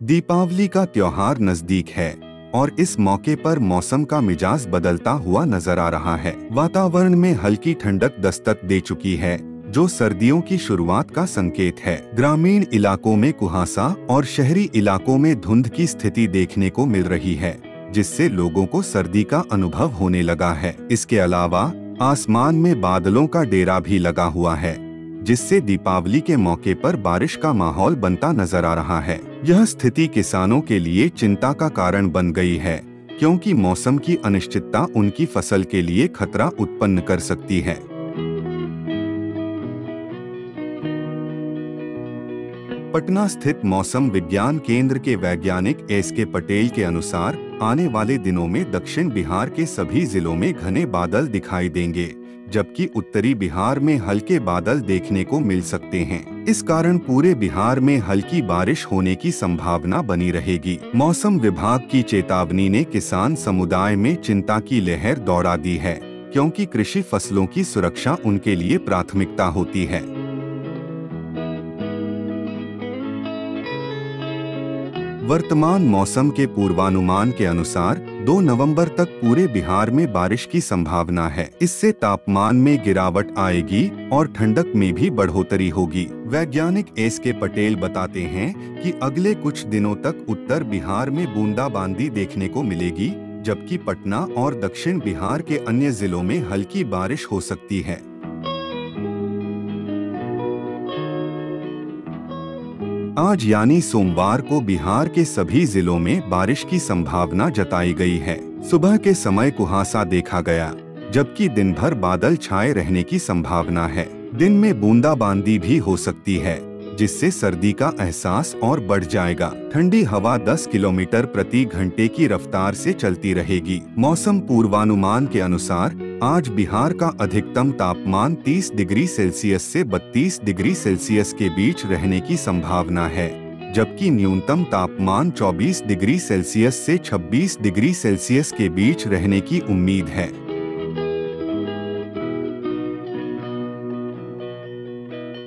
दीपावली का त्योहार नजदीक है और इस मौके पर मौसम का मिजाज बदलता हुआ नजर आ रहा है। वातावरण में हल्की ठंडक दस्तक दे चुकी है, जो सर्दियों की शुरुआत का संकेत है। ग्रामीण इलाकों में कुहासा और शहरी इलाकों में धुंध की स्थिति देखने को मिल रही है, जिससे लोगों को सर्दी का अनुभव होने लगा है। इसके अलावा आसमान में बादलों का डेरा भी लगा हुआ है, जिससे दीपावली के मौके पर बारिश का माहौल बनता नजर आ रहा है। यह स्थिति किसानों के लिए चिंता का कारण बन गई है, क्योंकि मौसम की अनिश्चितता उनकी फसल के लिए खतरा उत्पन्न कर सकती है। पटना स्थित मौसम विज्ञान केंद्र के वैज्ञानिक एस.के. पटेल के अनुसार आने वाले दिनों में दक्षिण बिहार के सभी जिलों में घने बादल दिखाई देंगे, जबकि उत्तरी बिहार में हल्के बादल देखने को मिल सकते हैं। इस कारण पूरे बिहार में हल्की बारिश होने की संभावना बनी रहेगी। मौसम विभाग की चेतावनी ने किसान समुदाय में चिंता की लहर दौड़ा दी है, क्योंकि कृषि फसलों की सुरक्षा उनके लिए प्राथमिकता होती है। वर्तमान मौसम के पूर्वानुमान के अनुसार 2 नवंबर तक पूरे बिहार में बारिश की संभावना है। इससे तापमान में गिरावट आएगी और ठंडक में भी बढ़ोतरी होगी। वैज्ञानिक एस.के. पटेल बताते हैं कि अगले कुछ दिनों तक उत्तर बिहार में बूंदाबांदी देखने को मिलेगी, जबकि पटना और दक्षिण बिहार के अन्य जिलों में हल्की बारिश हो सकती है। आज यानी सोमवार को बिहार के सभी जिलों में बारिश की संभावना जताई गई है। सुबह के समय कुहासा देखा गया, जबकि दिन भर बादल छाए रहने की संभावना है। दिन में बूंदाबांदी भी हो सकती है, जिससे सर्दी का एहसास और बढ़ जाएगा। ठंडी हवा 10 किलोमीटर प्रति घंटे की रफ्तार से चलती रहेगी। मौसम पूर्वानुमान के अनुसार आज बिहार का अधिकतम तापमान 30 डिग्री सेल्सियस से 32 डिग्री सेल्सियस के बीच रहने की संभावना है, जबकि न्यूनतम तापमान 24 डिग्री सेल्सियस से 26 डिग्री सेल्सियस के बीच रहने की उम्मीद है।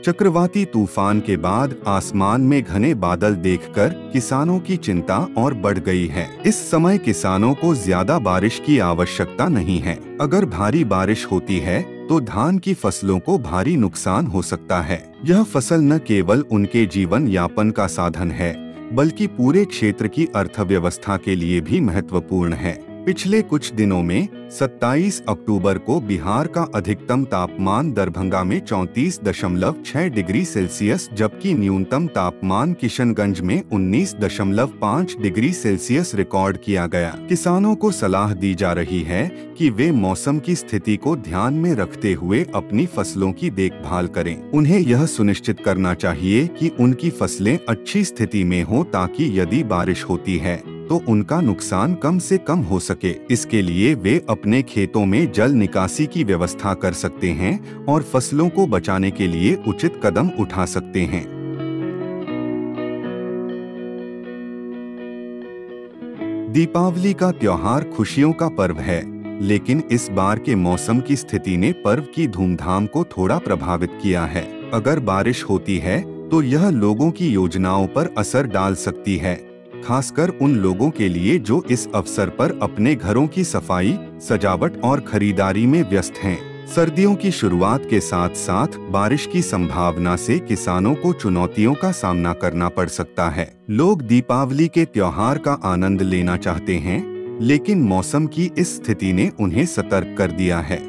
चक्रवाती तूफान के बाद आसमान में घने बादल देखकर किसानों की चिंता और बढ़ गई है। इस समय किसानों को ज्यादा बारिश की आवश्यकता नहीं है। अगर भारी बारिश होती है तो धान की फसलों को भारी नुकसान हो सकता है। यह फसल न केवल उनके जीवन यापन का साधन है, बल्कि पूरे क्षेत्र की अर्थव्यवस्था के लिए भी महत्वपूर्ण है। पिछले कुछ दिनों में 27 अक्टूबर को बिहार का अधिकतम तापमान दरभंगा में 34.6 डिग्री सेल्सियस, जबकि न्यूनतम तापमान किशनगंज में 19.5 डिग्री सेल्सियस रिकॉर्ड किया गया। किसानों को सलाह दी जा रही है कि वे मौसम की स्थिति को ध्यान में रखते हुए अपनी फसलों की देखभाल करें। उन्हें यह सुनिश्चित करना चाहिए कि उनकी फसलें अच्छी स्थिति में हों, ताकि यदि बारिश होती है तो उनका नुकसान कम से कम हो सके। इसके लिए वे अपने खेतों में जल निकासी की व्यवस्था कर सकते हैं और फसलों को बचाने के लिए उचित कदम उठा सकते हैं। दीपावली का त्योहार खुशियों का पर्व है, लेकिन इस बार के मौसम की स्थिति ने पर्व की धूमधाम को थोड़ा प्रभावित किया है। अगर बारिश होती है तो यह लोगों की योजनाओं पर असर डाल सकती है, खासकर उन लोगों के लिए जो इस अवसर पर अपने घरों की सफाई, सजावट और खरीदारी में व्यस्त हैं। सर्दियों की शुरुआत के साथ साथ बारिश की संभावना से किसानों को चुनौतियों का सामना करना पड़ सकता है। लोग दीपावली के त्योहार का आनंद लेना चाहते हैं, लेकिन मौसम की इस स्थिति ने उन्हें सतर्क कर दिया है।